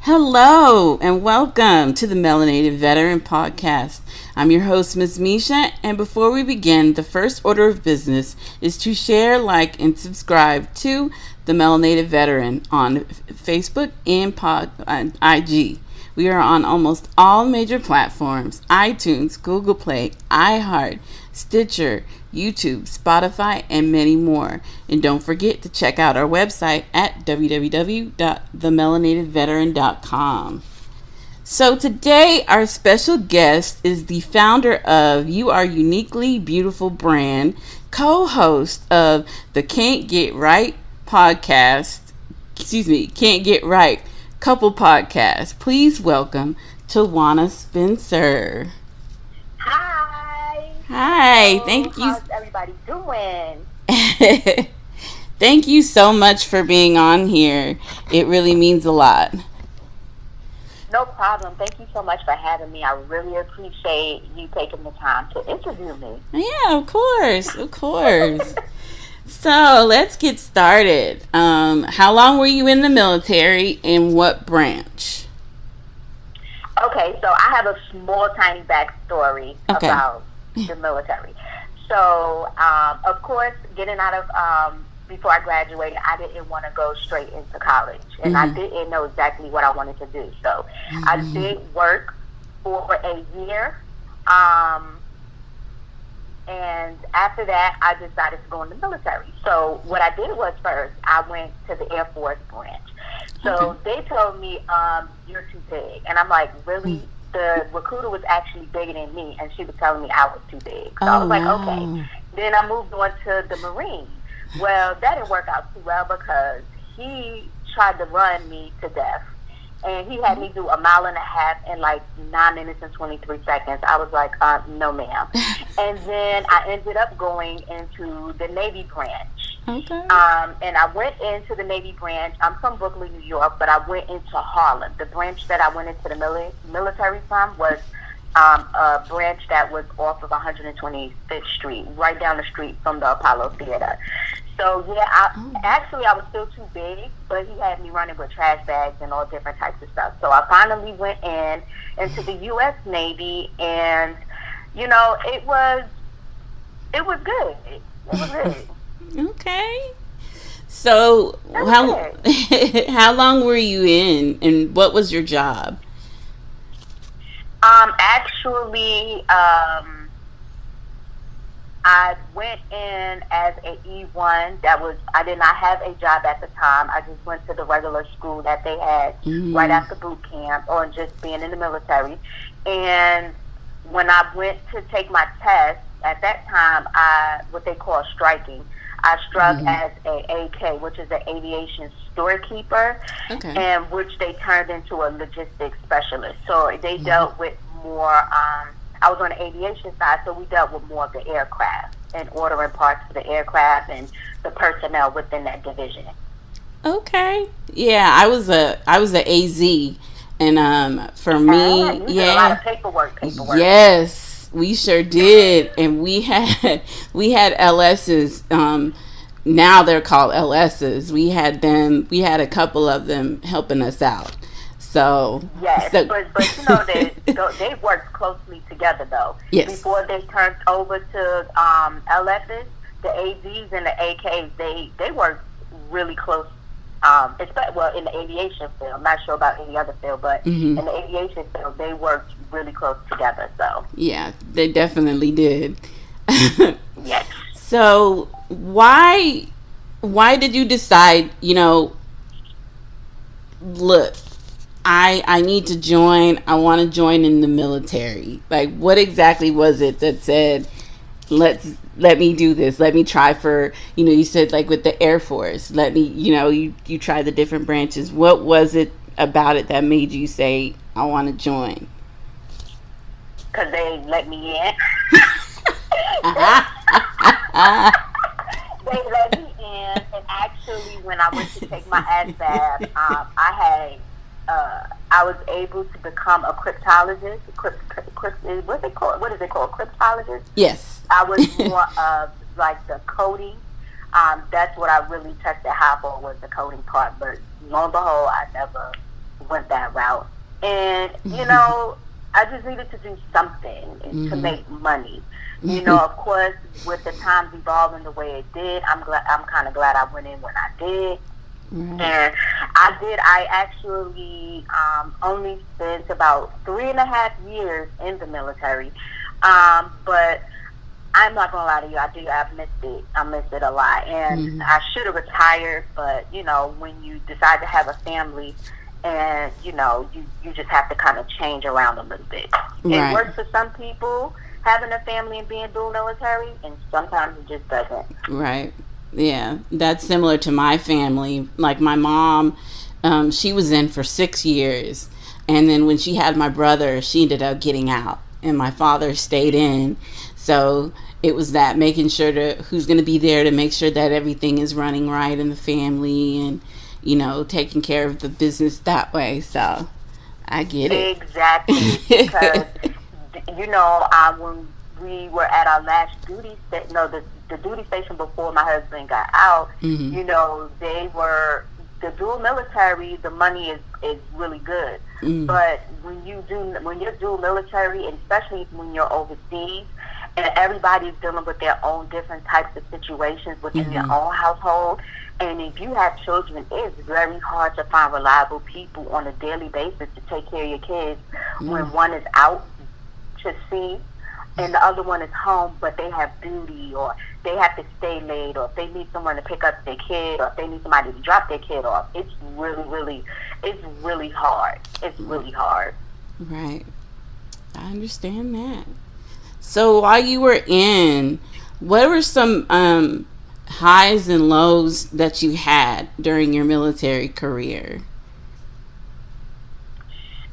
Hello and welcome to the Melanated Veteran Podcast. I'm your host, Ms. Mesha, and before we begin, the first order of business is to share, like, and subscribe to the Melanated Veteran on Facebook and IG. We are on almost all major platforms: iTunes, Google Play, iHeart, Stitcher, YouTube, Spotify, and many more. And don't forget to check out our website at www.themelanatedveteran.com. So today our special guest is the founder of You Are Uniquely Beautiful brand, co-host of the Can't Get Right couple podcast. Please welcome Twanna Spencer. Hi, thank you. How's everybody doing? Thank you so much for being on here. It really means a lot. No problem. Thank you so much for having me. I really appreciate you taking the time to interview me. Yeah, of course. So let's get started. How long were you in the military and what branch? Okay, so I have a small, tiny backstory about the military. So, of course, getting out of, before I graduated, I didn't want to go straight into college. And I didn't know exactly what I wanted to do. So, I did work for a year. And after that, I decided to go in the military. So, what I did was first, I went to the Air Force branch. So, they told me, you're too big. And I'm like, really? The recruiter was actually bigger than me, and she was telling me I was too big. So I was like, okay. Then I moved on to the Marines. Well, that didn't work out too well because he tried to run me to death. And he had me do a mile and a half in like 9 minutes and 23 seconds. I was like, no, ma'am. And then I ended up going into the Navy branch. Okay. And I went into the Navy branch. I'm from Brooklyn, New York, but I went into Harlem. The branch that I went into the military from was a branch that was off of 125th Street, right down the street from the Apollo Theater. So, yeah, I was still too big, but he had me running with trash bags and all different types of stuff. So I finally went into the U.S. Navy, and, you know, it was good. It was good. Okay. So, how long were you in, and what was your job? I went in as a E1. I did not have a job at the time. I just went to the regular school that they had right after boot camp, or just being in the military. And when I went to take my test, at that time, what they call striking, I struck as a AK, which is an aviation storekeeper, and which they turned into a logistics specialist. So they dealt with more. I was on the aviation side, so we dealt with more of the aircraft and ordering parts for the aircraft and the personnel within that division. Okay. Yeah, I was a AZ, and for me, you did a lot of paperwork. Yes, we sure did, and we had LSs. Now they're called LSs. We had a couple of them helping us out. So yes, but you know they worked closely together though. Yes. Before they turned over to LSs, the AZs and the AKs, they worked really close. In the aviation field, I'm not sure about any other field, but in the aviation field, they worked really close together. So yeah, they definitely did. Yes. So why did you decide? You know, look, I need to join. I want to join in the military. Like, what exactly was it that said, let me do this. Let me try for, you said like with the Air Force, let me, you try the different branches. What was it about it that made you say, I want to join? Because they let me in. They let me in, and actually when I went to take my ASVAB, I was able to become a cryptologist. What is it called? Cryptologist? Yes. I was more of like the coding. That's what I really tested high for, was the coding part. But lo and behold, I went that route. And, you know, I just needed to do something to make money. You know, of course, with the times evolving the way it did, I'm kind of glad I went in when I did. And I actually only spent about 3.5 years in the military. But I'm not gonna lie to you, I missed it. I missed it a lot. And I should have retired, but you know, when you decide to have a family and you know, you just have to kind of change around a little bit. It works for some people having a family and being dual military, and sometimes it just doesn't. Right. Yeah, that's similar to my family. Like my mom, she was in for 6 years, and then when she had my brother, she ended up getting out, and my father stayed in. So it was that making sure to who's going to be there to make sure that everything is running right in the family, and you know, taking care of the business that way. So I get it. Exactly, because you know, when we were at our last duty station, no, the duty station before my husband got out, you know, they were the dual military. The money is really good, but when you're dual military, and especially when you're overseas, and everybody's dealing with their own different types of situations within their own household. And if you have children, it's very hard to find reliable people on a daily basis to take care of your kids when one is out to sea and the other one is home, but they have duty, or they have to stay late, or if they need someone to pick up their kid, or if they need somebody to drop their kid off. It's really hard. It's really hard. Right. I understand that. So while you were in, what were some highs and lows that you had during your military career?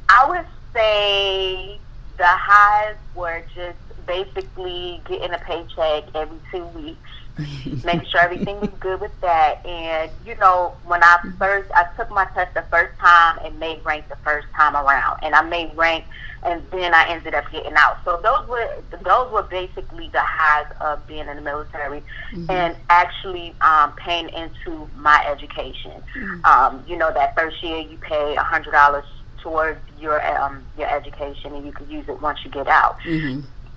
I would say the highs were just basically getting a paycheck every 2 weeks, making sure everything was good with that. And you know, when I took my test the first time and made rank the first time around, and I made rank, and then I ended up getting out. So those were basically the highs of being in the military, and actually paying into my education. You know, that first year you pay $100 towards your education, and you can use it once you get out.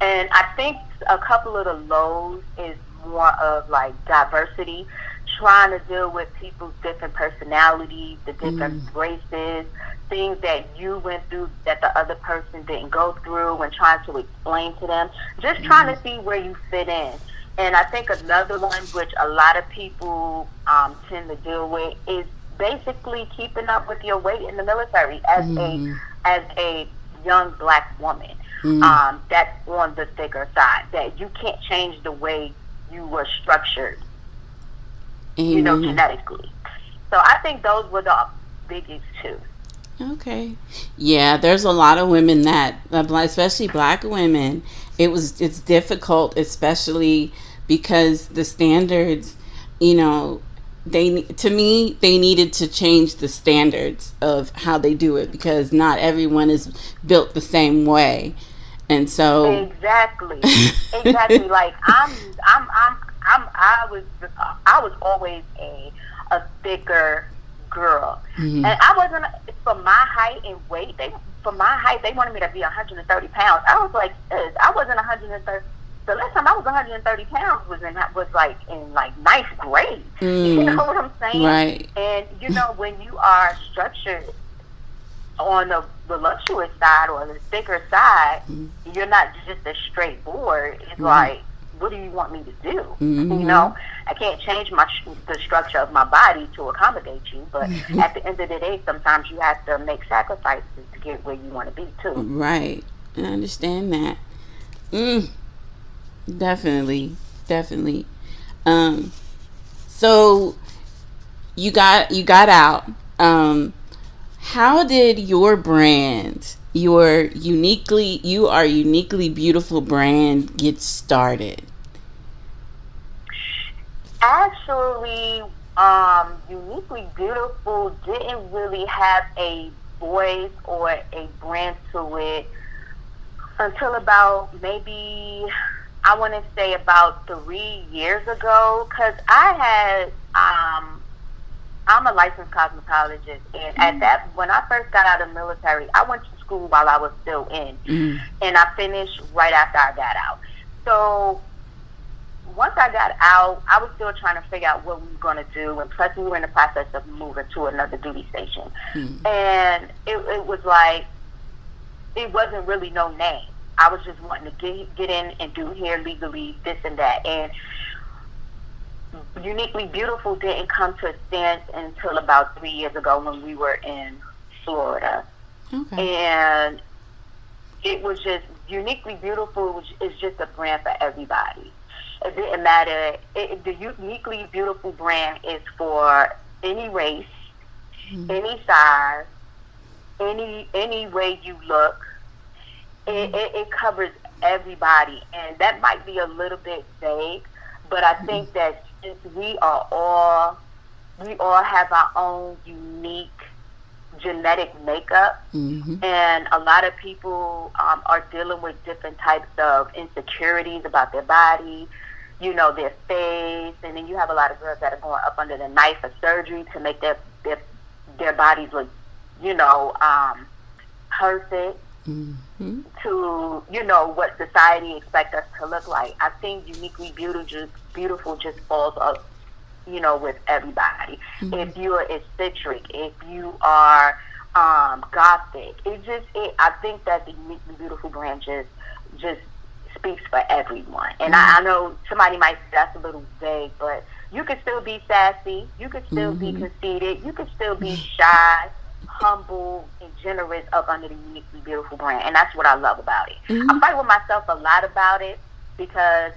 And I think a couple of the lows is more of like diversity, trying to deal with people's different personalities, the different races, things that you went through that the other person didn't go through, and trying to explain to them, just trying to see where you fit in. And I think another one, which a lot of people tend to deal with, is basically keeping up with your weight in the military as a young black woman. That's on the thicker side, that you can't change the way you were structured, you know, genetically. So I think those were the biggest two. Okay. Yeah, there's a lot of women that, especially black women, it's difficult, especially because the standards, you know, they needed to change the standards of how they do it, because not everyone is built the same way. And so exactly. Like I was always a thicker girl, and I wasn't, for my height and weight. They wanted me to be 130 pounds. I was like, I wasn't 130. The last time I was 130 pounds was in ninth grade. You know what I'm saying? Right. And you know, when you are structured on the voluptuous side or the thicker side, you're not just a straight board. It's like, what do you want me to do? You know, I can't change the structure of my body to accommodate you, but at the end of the day, sometimes you have to make sacrifices to get where you want to be too. Right. I understand that. Definitely. So you got out. How did your brand, you are uniquely beautiful brand, get started? Actually, Uniquely Beautiful didn't really have a voice or a brand to it until about maybe, I want to say about 3 years ago, because I had I'm a licensed cosmetologist, and at that, when I first got out of the military, I went to school while I was still in, and I finished right after I got out. So once I got out, I was still trying to figure out what we were going to do, and plus we were in the process of moving to another duty station, and it was like, it wasn't really no name. I was just wanting to get in and do hair legally, this and that, and Uniquely Beautiful didn't come to a stance until about 3 years ago when we were in Florida. Okay. And it was just, Uniquely Beautiful is just a brand for everybody. It didn't matter. The Uniquely Beautiful brand is for any race, any size, any way you look. It covers everybody. And that might be a little bit vague, but I think that we all have our own unique genetic makeup, and a lot of people are dealing with different types of insecurities about their body, their face, and then you have a lot of girls that are going up under the knife for surgery to make their bodies look, perfect. To what society expects us to look like. I think Uniquely Beautiful just falls up, with everybody. If you're eccentric, if you are gothic, I think that the Uniquely Beautiful brand just speaks for everyone. And I know somebody might say that's a little vague, but you can still be sassy, you can still be conceited, you can still be shy, humble, and generous up under the Uniquely Beautiful brand, and that's what I love about it. I fight with myself a lot about it because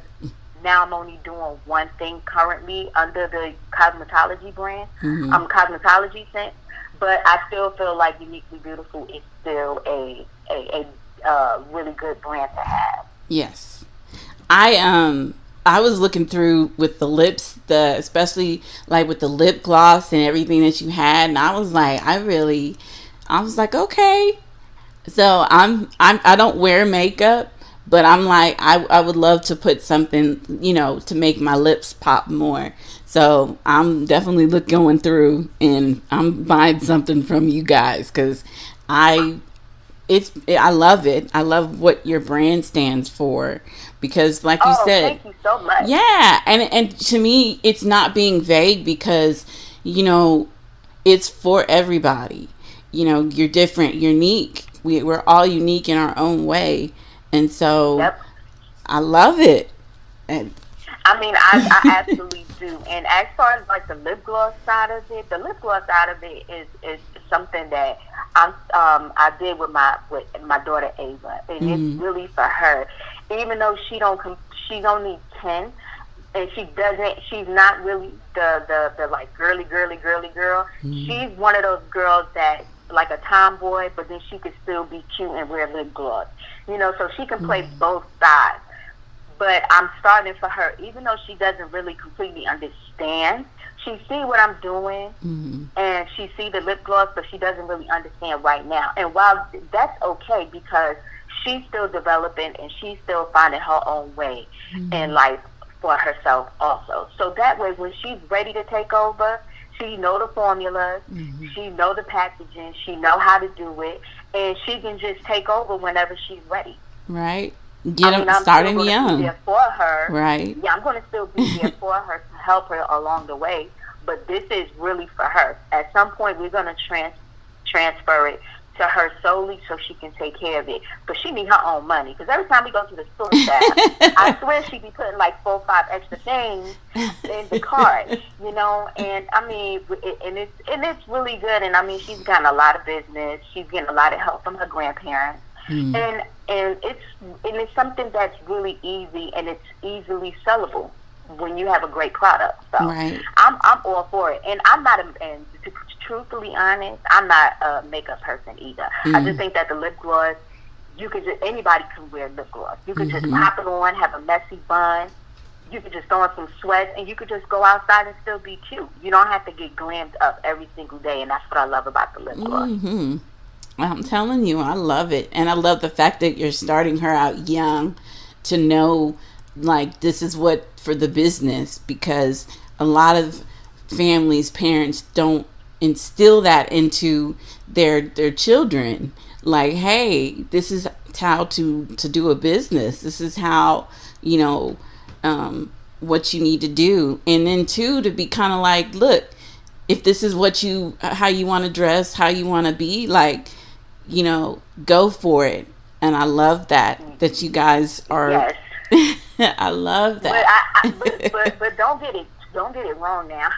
now I'm only doing one thing currently under the cosmetology brand. I'm cosmetology scent, but I still feel like Uniquely Beautiful is still a really good brand to have. Yes, I was looking through with the lips, especially like with the lip gloss and everything that you had, and I was like, okay. So I don't wear makeup, but I'm like, I would love to put something, to make my lips pop more. So I'm definitely going through and I'm buying something from you guys because I love it. I love what your brand stands for. Because like you said, thank you so much. Yeah, and to me, it's not being vague because, it's for everybody. You're different, you're unique. We're all unique in our own way. And so I love it. And I absolutely do. And as far as like the lip gloss side of it, is something that I did with my daughter Ava, and it's really for her. Even though she's only 10, and she's not really the like girly girl. She's one of those girls that like a tomboy, but then she could still be cute and wear lip gloss. So she can play both sides. But I'm starting for her, even though she doesn't really completely understand. She see what I'm doing, and she see the lip gloss, but she doesn't really understand right now. And while that's okay, because she's still developing and she's still finding her own way in life for herself also. So that way, when she's ready to take over, she know the formulas, she know the packaging, she know how to do it, and she can just take over whenever she's ready. Right. Starting young. Be there for her. Right. Yeah, I'm going to still be there for her to help her along the way. But this is really for her. At some point, we're going to transfer it to her solely so she can take care of it. But she needs her own money. Because every time we go to the store, I swear she be putting like 4 or 5 extra things in the cart, And it's really good. And she's gotten a lot of business. She's getting a lot of help from her grandparents. And it's something that's really easy, and it's easily sellable when you have a great product. So I'm all for it. And I'm not, and to truthfully honest, I'm not a makeup person either. I just think that the lip gloss, anybody can wear lip gloss. You could just pop it on, have a messy bun. You could just throw on some sweats, and you could just go outside and still be cute. You don't have to get glammed up every single day, and that's what I love about the lip gloss. I'm telling you, I love it. And I love the fact that you're starting her out young to know, like, this is what for the business, because a lot of families, parents don't instill that into their children. Like, hey, this is how to do a business. This is how, you know, what you need to do. And then two, to be kind of like, look, if this is what you, how you want to dress, how you want to be, like, you know, go for it. And I love that you guys are. Yes. I love But that. but don't get it wrong now.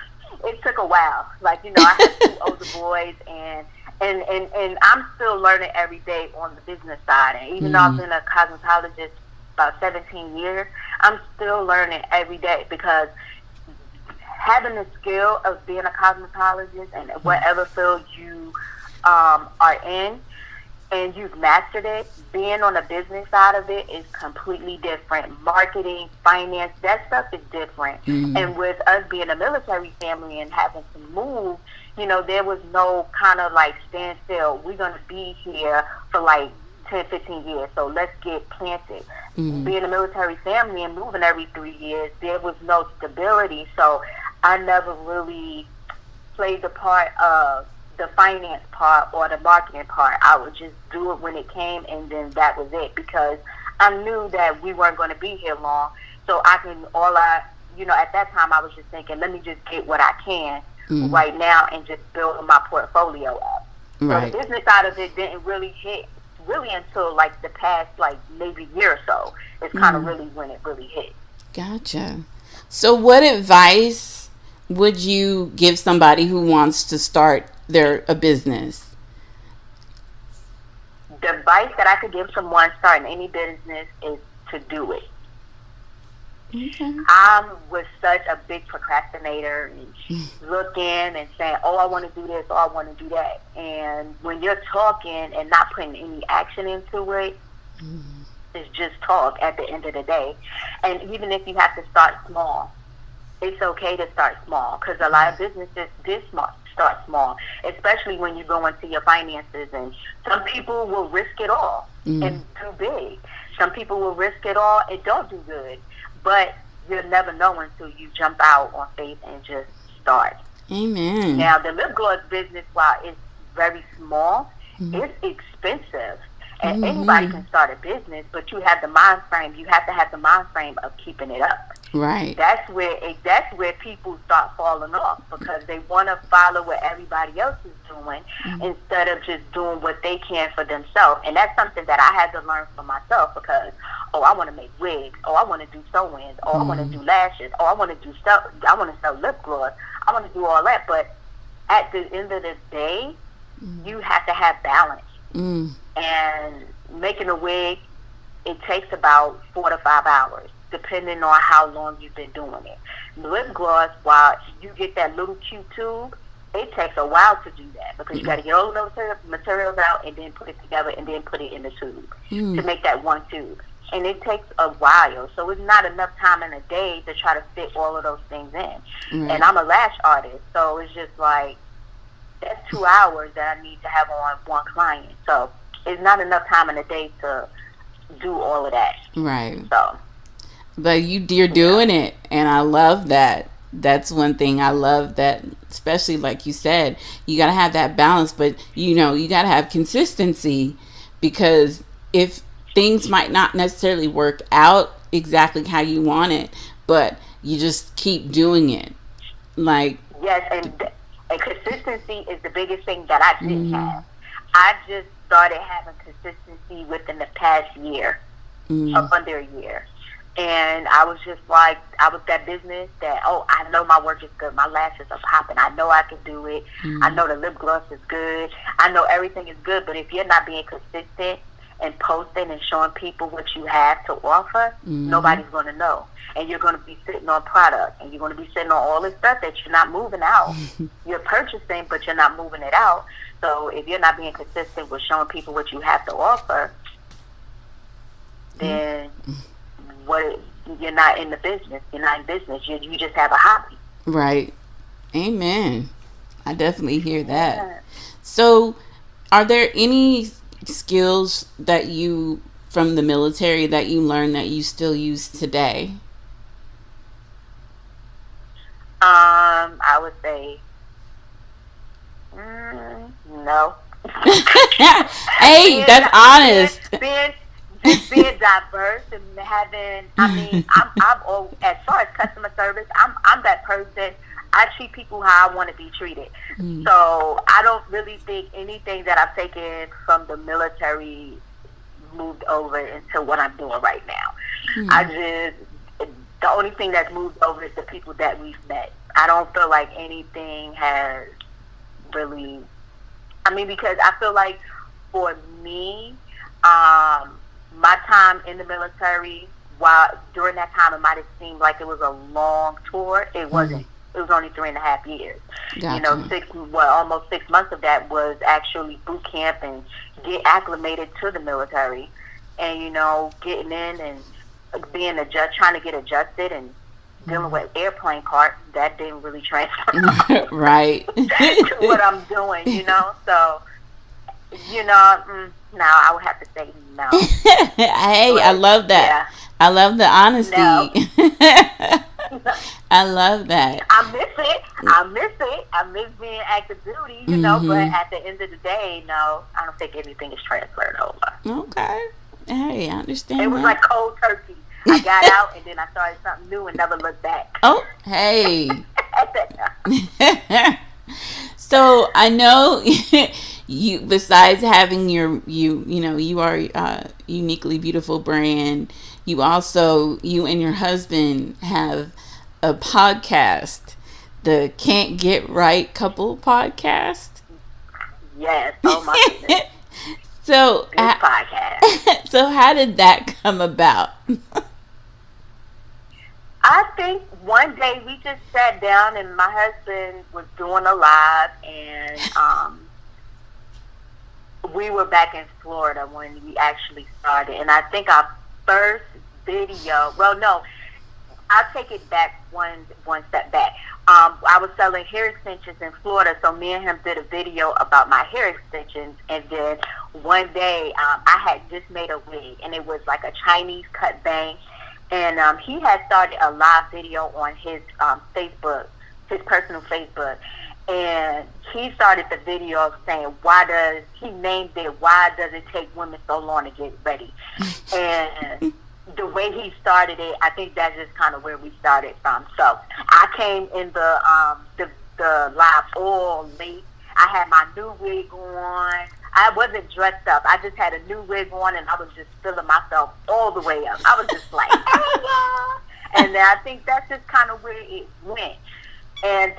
It took a while. Like, you know, I have two older boys, and I'm still learning every day on the business side. And even though I've been a cosmetologist about 17 years, I'm still learning every day, because having the skill of being a cosmetologist and whatever field you are in, and you've mastered it, being on the business side of it is completely different. Marketing, finance, that stuff is different. And with us being a military family and having to move, you know, there was no kind of like standstill. We're going to be here for like 10, 15 years, so let's get planted. Being a military family and moving every 3 years, there was no stability. So I never really played the part of the finance part or the marketing part. I would just do it when it came, and then that was it, because I knew that we weren't going to be here long. So at that time I was just thinking, let me just get what I can right now and just build my portfolio up. Right. So the business side of it didn't really hit until like the past like maybe year or so. It's kind of really when it really hit. Gotcha. So what advice would you give somebody who wants to start a business? The advice that I could give someone starting any business is to do it. Okay. I was such a big procrastinator and looking and saying, oh, I want to do this, oh, I want to do that. And when you're talking and not putting any action into it, it's just talk at the end of the day. And even if you have to start small, it's okay to start small, because a lot of businesses did start small, especially when you go into your finances. And some people will risk it all and do big. Some people will risk it all and don't do good. But you'll never know until you jump out on faith and just start. Amen. Now, the lip gloss business, while it's very small, it's expensive. And anybody can start a business, but you have the mind frame. You have to have the mind frame of keeping it up. Right. That's where people start falling off, because they want to follow what everybody else is doing instead of just doing what they can for themselves. And that's something that I had to learn for myself, because I want to make wigs, I want to do sew-ins, I want to do lashes, I want to do stuff, I want to sell lip gloss, I want to do all that. But at the end of the day, you have to have balance. And making a wig, it takes about 4 to 5 hours, depending on how long you've been doing it. Lip gloss, while you get that little cute tube, it takes a while to do that, because you got to get all those materials out and then put it together and then put it in the tube to make that one tube. And it takes a while, so it's not enough time in a day to try to fit all of those things in. And I'm a lash artist, so it's just like, that's 2 hours that I need to have on one client. So it's not enough time in a day to do all of that. Right. So, but you're doing it, and I love that. That's one thing I love, that especially like you said, you got to have that balance, but you got to have consistency, because if things might not necessarily work out exactly how you want it, but you just keep doing it. Like, yes, and consistency is the biggest thing that I didn't have. I just started having consistency within the past year, or under a year. And I was just like, I was that business that, I know my work is good. My lashes are popping. I know I can do it. I know the lip gloss is good. I know everything is good. But if you're not being consistent and posting and showing people what you have to offer, nobody's going to know. And you're going to be sitting on product, and you're going to be sitting on all this stuff that you're not moving out. You're purchasing, but you're not moving it out. So if you're not being consistent with showing people what you have to offer, then you're not in the business. You're not in business. You just have a hobby. Right. Amen. I definitely hear that. Yeah. So are there any skills that you from the military that you learned that you still use today? I would say no. Hey, that's honest. Just being diverse and having. I mean, I'm all, as far as customer service, I'm that person. I treat people how I want to be treated. So I don't really think anything that I've taken from the military moved over into what I'm doing right now. The only thing that's moved over is the people that we've met. I don't feel like anything has really, I mean, because I feel like for me, my time in the military, while during that time it might have seemed like it was a long tour, it wasn't. It was only 3.5 years. Gotcha. Almost 6 months of that was actually boot camp and get acclimated to the military, and getting in and being trying to get adjusted and dealing with airplane carts that didn't really transfer Right. to what I'm doing. So no, I would have to say no. Hey, But, I love that. yeah, I love the honesty. no. I love that. I miss it. I miss being active duty, but at the end of the day, no, I don't think anything is transferred over. Okay. Hey, I understand. It was like cold turkey. I got out and then I started something new and never looked back. Oh, hey. At that time. So I know you. Besides having you are a uniquely beautiful brand. You and your husband have a podcast, the Can't Get Right Couple Podcast. Yes. Oh my goodness. So, Good podcast. so how did that come about? I think one day we just sat down and my husband was doing a live and we were back in Florida when we actually started. And I think our first video, well, no, I'll take it back one step back. I was selling hair extensions in Florida, so me and him did a video about my hair extensions. And then one day, I had just made a wig, and it was like a Chinese cut bang. And he had started a live video on his Facebook, his personal Facebook. And he started the video saying, he named it, "Why does it take women so long to get ready?" And the way he started it, I think that's just kind of where we started from. So I came in the live all late. I had my new wig on. I wasn't dressed up. I just had a new wig on, and I was just feeling myself all the way up. I was just like, "Hey, y'all!" And I think that's just kind of where it went. And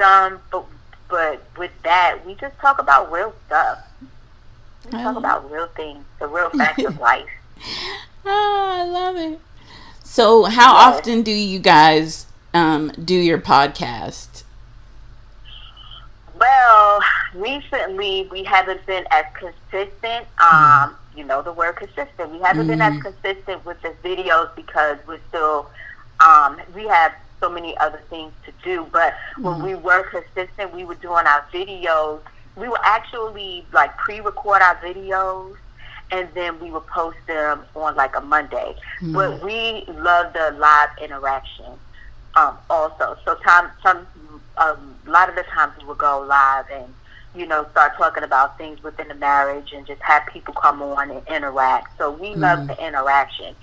but with that, we just talk about real stuff. We talk about real things, the real facts of life. Oh, I love it. So, how often do you guys do your podcast? Well, recently we haven't been as consistent. You know the word consistent. We haven't been as consistent with the videos because we're still we have so many other things to do. But when we were consistent, we were doing our videos. We would actually like pre-record our videos, and then we would post them on like a Monday. But we love the live interaction also. So a lot of the times we would go live and start talking about things within the marriage and just have people come on and interact. So we love the interaction.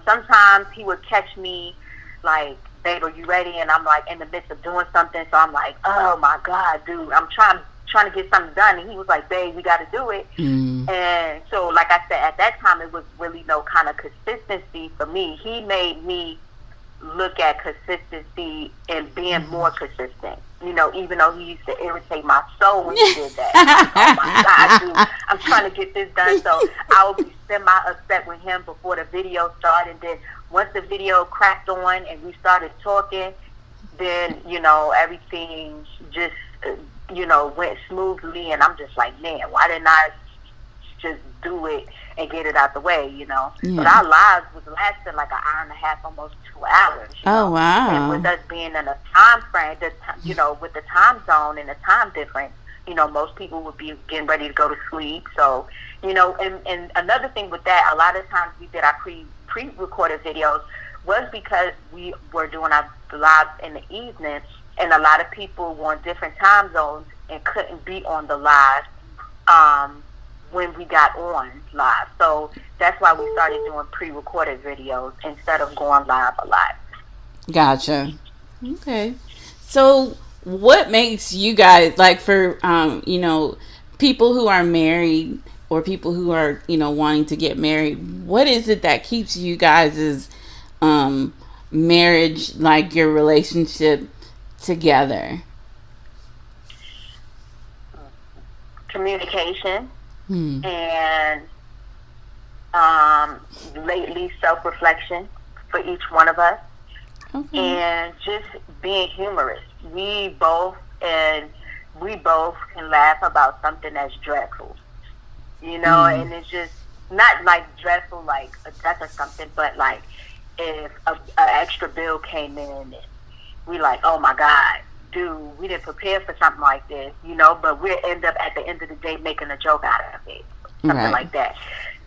Sometimes he would catch me like, "Babe, are you ready?" And I'm like in the midst of doing something, so I'm like, "Oh my God, dude, I'm trying to get something done." And he was like, "Babe, we got to do it." And so, like I said, at that time, it was really no kind of consistency for me. He made me look at consistency and being more consistent. Even though he used to irritate my soul when he did that. Oh my God, dude, I'm trying to get this done. So I would be semi-upset with him before the video started. And then once the video cracked on and we started talking, then, everything just, went smoothly. And I'm just like, man, why didn't I just do it and get it out the way, But our lives was lasting like an hour and a half, almost 2 hours. Oh, wow. And with us being in a time frame, with the time zone and the time difference, most people would be getting ready to go to sleep. So, and another thing with that, a lot of times we did our pre-recorded videos was because we were doing our lives in the evening. and a lot of people were on different time zones and couldn't be on the live when we got on live. So that's why we started doing pre-recorded videos instead of going live a lot. Gotcha. Okay. So what makes you guys, like, for people who are married or people who are wanting to get married, what is it that keeps you guys' marriage, like your relationship, together? Communication and lately self-reflection for each one of us. Okay. And just being humorous. We both can laugh about something that's dreadful, and it's just not like dreadful like a death or something, but like if a extra bill came in and we like, oh my God, dude, we didn't prepare for something like this, but we'll end up at the end of the day making a joke out of it, something like that.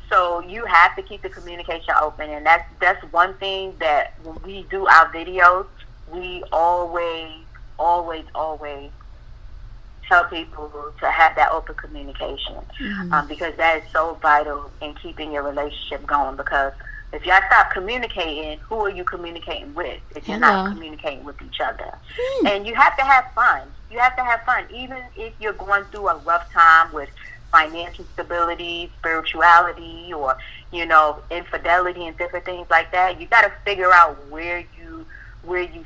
So you have to keep the communication open, and that's one thing that when we do our videos, we always tell people to have that open communication, because that is so vital in keeping your relationship going. Because if y'all stop communicating, who are you communicating with if you're not communicating with each other? And you have to have fun. You have to have fun, even if you're going through a rough time with financial stability, spirituality, or infidelity and different things like that. You got to figure out where you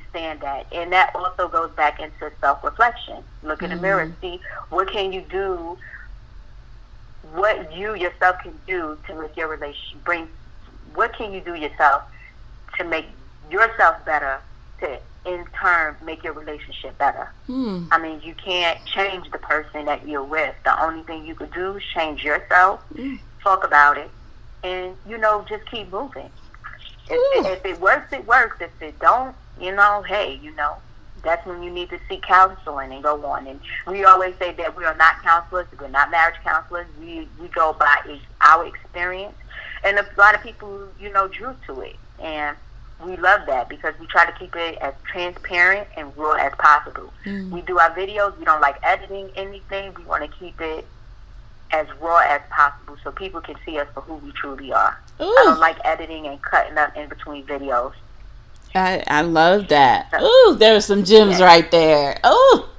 stand at, and that also goes back into self-reflection. Look in the mirror, see what can you do, what you yourself can do to make your relationship what can you do yourself to make yourself better, to in turn make your relationship better. I mean, you can't change the person that you're with. The only thing you could do is change yourself, talk about it, and just keep moving. If it works, it works. If it don't, hey, that's when you need to seek counseling and go on. And we always say that we are not counselors, we're not marriage counselors. We go by our experience, and a lot of people drew to it, and we love that because we try to keep it as transparent and raw as possible. We do our videos. We don't like editing anything. We want to keep it as raw as possible so people can see us for who we truly are. I don't like editing and cutting up in between videos. I love that. Ooh, there were some gems right there. Oh,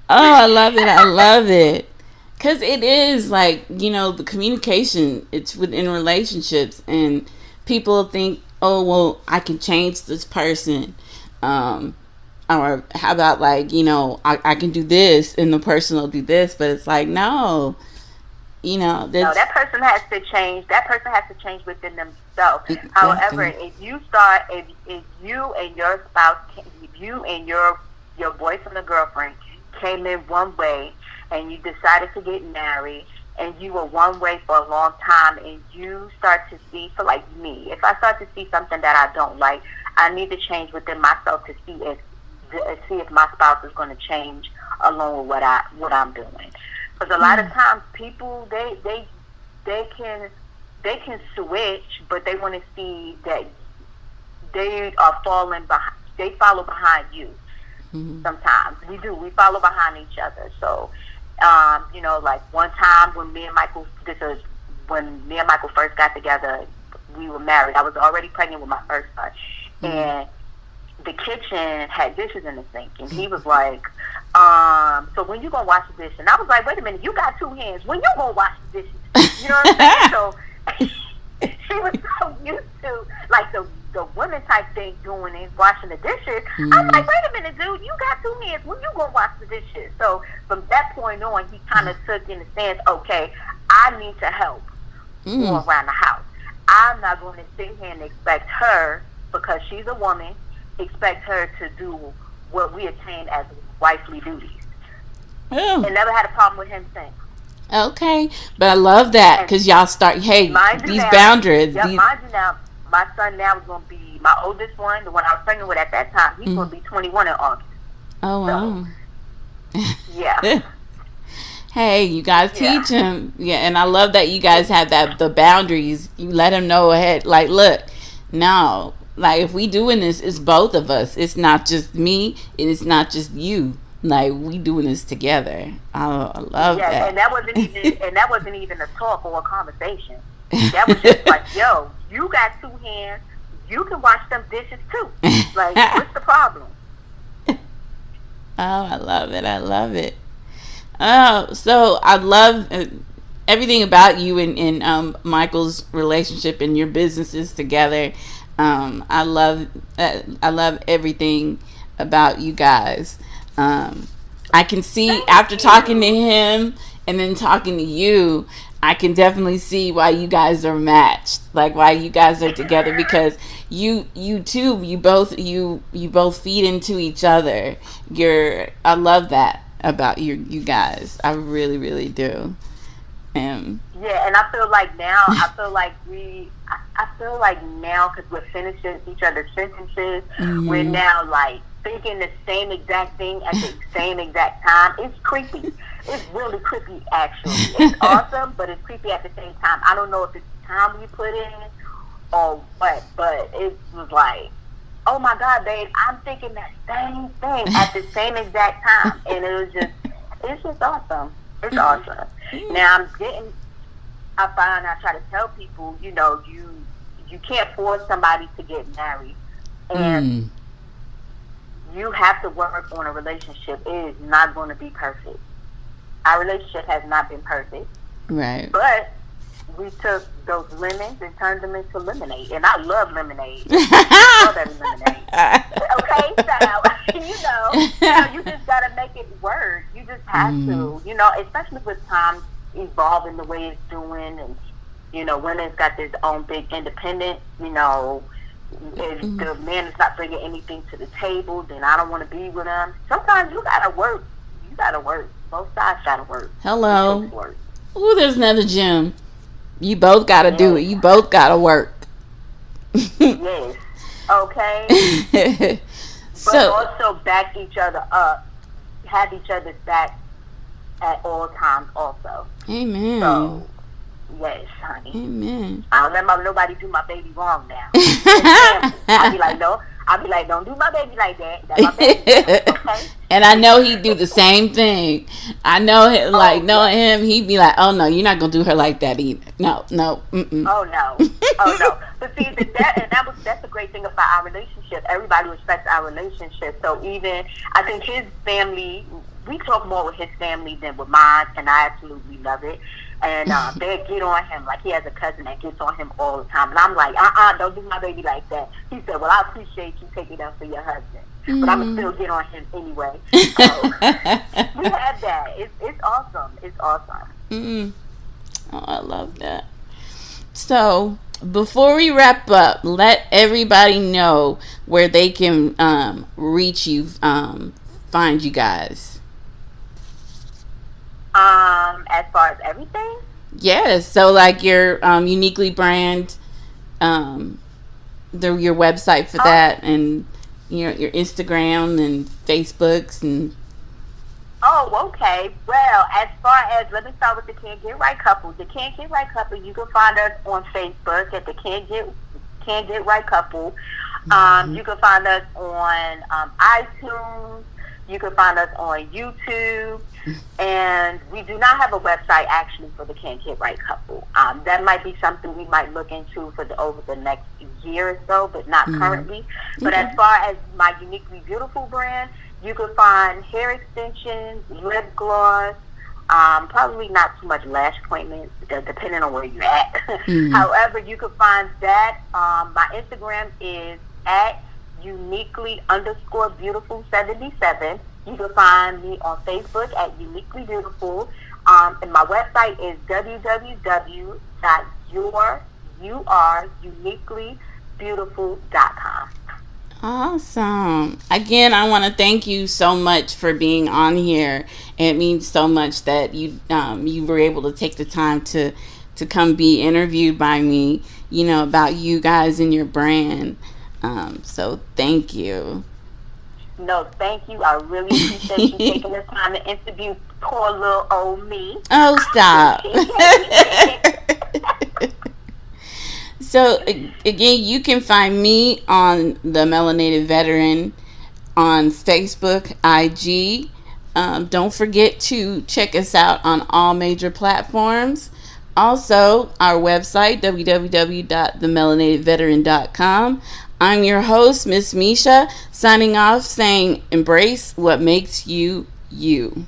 I love it. I love it. Because it is like, the communication, it's within relationships, and people think, oh, well, I can change this person. Or how about like, I can do this and the person will do this, but it's like, no, no, that person has to change. That person has to change within themselves. Exactly. However, if you and your spouse, if you and your boyfriend or girlfriend came in one way and you decided to get married, and you were one way for a long time, and you start to see, so like me, if I start to see something that I don't like, I need to change within myself to see if my spouse is going to change along with what I'm doing. Because a lot of times people they can switch, but they want to see that they are falling behind. They follow behind you. Sometimes we follow behind each other. So. Like one time when me and Michael first got together, we were married. I was already pregnant with my first son, and the kitchen had dishes in the sink, and he was like, so when you gonna wash the dishes? And I was like, wait a minute, you got two hands. When you gonna wash the dishes? You know what I'm saying? So she was so used to like the women type thing doing it, washing the dishes. I'm like, wait a minute, dude, you got two hands. When you gonna wash the dishes? So from that point on, he kind of took in the stance, okay, I need to help go around the house. I'm not going to sit here and expect her, because she's a woman, expect her to do what we attain as wifely duties. And never had a problem with him since. Okay, but I love that because y'all start, hey, these boundaries. Yeah, mind you now, my son now is going to be, my oldest one, the one I was pregnant with at that time, he's going to be 21 in August. Oh, wow. So, yeah. Hey, you guys teach him. Yeah, and I love that you guys have the boundaries. You let him know ahead, like, look, no, like if we doing this, it's both of us. It's not just me, and it's not just you. Like we doing this together. I love that. And that wasn't even a talk or a conversation. That was just like, yo, you got two hands, you can wash them dishes too. Like, what's the problem? Oh, I love it. I love it. Oh, so I love everything about you and Michael's relationship and your businesses together. I love everything about you guys. I can see after talking to him and then talking to you, I can definitely see why you guys are matched, like why you guys are together, because you both feed into each other. I love that about you guys. I really, really do. Yeah, and I feel like now, because we're finishing each other's sentences, we're now like thinking the same exact thing at the same exact time. It's creepy. It's really creepy, actually. It's awesome, but it's creepy at the same time. I don't know if it's the time we put in or what, but it was like, oh my God, babe, I'm thinking that same thing at the same exact time. And it's just awesome. It's awesome. Now I try to tell people, you know, you can't force somebody to get married. And you have to work on a relationship. It is not going to be perfect. Our relationship has not been perfect. Right. But we took those lemons and turned them into lemonade. And I love lemonade. I love every lemonade. Okay, so, you just got to make it work. You just have to, especially with time evolving the way it's doing. And, women's got their own big independent, if the man is not bringing anything to the table, then I don't want to be with him. Sometimes you got to work. Both sides got to work. Hello. Ooh, there's another gem. You both got to do it. You both got to work. Yes. Okay. But also back each other up. Have each other's back at all times also. Amen. So, yes, honey. Amen. I don't let nobody do my baby wrong now. I'll be like, don't do my baby like that. That's my baby. Okay? And I know he'd do the same thing. I know him, knowing him, he'd be like, oh no, you're not going to do her like that either. No. Mm-mm. Oh no. But see, that's the great thing about our relationship. Everybody respects our relationship. So even, I think his family, we talk more with his family than with mine, and I absolutely love it. And they get on him, like he has a cousin that gets on him all the time. And I'm like, don't do my baby like that. He said, well, I appreciate you taking up for your husband. But I'm going to still get on him anyway. So we have that. It's awesome. It's awesome. Oh, I love that. So before we wrap up, let everybody know where they can reach you, find you guys. As far as everything? Yes. So like your Uniquely brand, your website for that, and your Instagram and Facebooks and. Oh, okay. Well, as far as, let me start with the Can't Get Right Couple. The Can't Get Right Couple, you can find us on Facebook at the Can't Get Right Couple. You can find us on iTunes. You can find us on YouTube. And we do not have a website actually for the Can't Get Right Couple. That might be something we might look into over the next year or so, but not currently. But as far as my Uniquely Beautiful brand, you can find hair extensions, lip gloss, probably not too much lash appointments, depending on where you're at. However, you can find that. My Instagram is at uniquely_beautiful77. You can find me on Facebook at Uniquely Beautiful. And my website is www.youruniquelybeautiful.com. Awesome. Again, I want to thank you so much for being on here. It means so much that you were able to take the time to come be interviewed by me, about you guys and your brand. So thank you. No, thank you. I really appreciate you taking the time to interview poor little old me. Oh, stop. So again, you can find me on the Melanated Veteran on Facebook, IG. Don't forget to check us out on all major platforms. Also, our website, www.themelanatedveteran.com. I'm your host, Miss Mesha, signing off saying embrace what makes you, you.